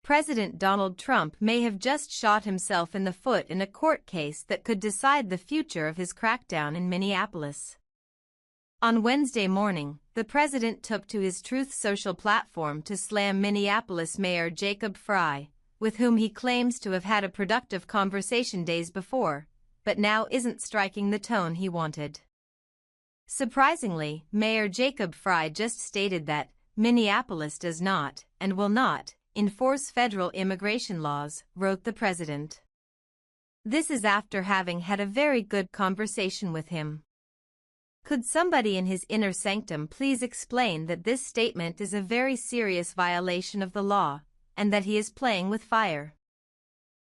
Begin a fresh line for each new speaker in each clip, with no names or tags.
President Donald Trump may have just shot himself in the foot in a court case that could decide the future of his crackdown in Minneapolis. On Wednesday morning, the president took to his Truth Social platform to slam Minneapolis Mayor Jacob Frey, with whom he claims to have had a productive conversation days before, but now isn't striking the tone he wanted. Surprisingly, Mayor Jacob Frey just stated that Minneapolis does not, and will not, enforce federal immigration laws, wrote the president. This is after having had a very good conversation with him. Could somebody in his inner sanctum please explain that this statement is a very serious violation of the law, and that he is playing with fire?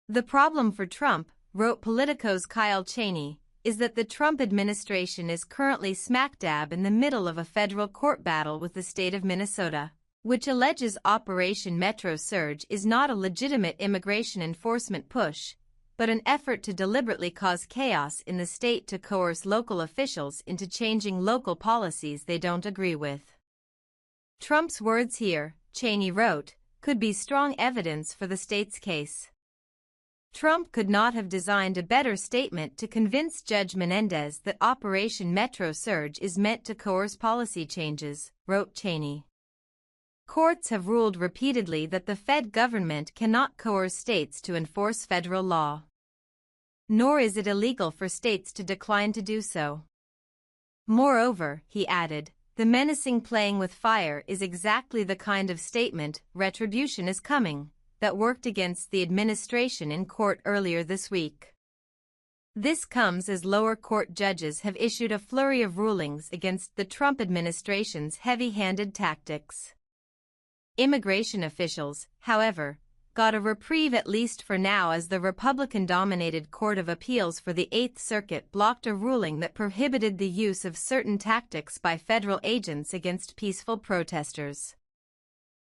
The problem for Trump, wrote Politico's Kyle Cheney, is that the Trump administration is currently smack dab in the middle of a federal court battle with the state of Minnesota, which alleges Operation Metro Surge is not a legitimate immigration enforcement push, but an effort to deliberately cause chaos in the state to coerce local officials into changing local policies they don't agree with. Trump's words here, Cheney wrote, could be strong evidence for the state's case. Trump could not have designed a better statement to convince Judge Menendez that Operation Metro Surge is meant to coerce policy changes, wrote Cheney. Courts have ruled repeatedly that the Fed government cannot coerce states to enforce federal law. Nor is it illegal for states to decline to do so. Moreover, he added, the menacing playing with fire is exactly the kind of statement, retribution is coming, that worked against the administration in court earlier this week. This comes as lower court judges have issued a flurry of rulings against the Trump administration's heavy-handed tactics. Immigration officials, however, got a reprieve at least for now as the Republican-dominated Court of Appeals for the Eighth Circuit blocked a ruling that prohibited the use of certain tactics by federal agents against peaceful protesters.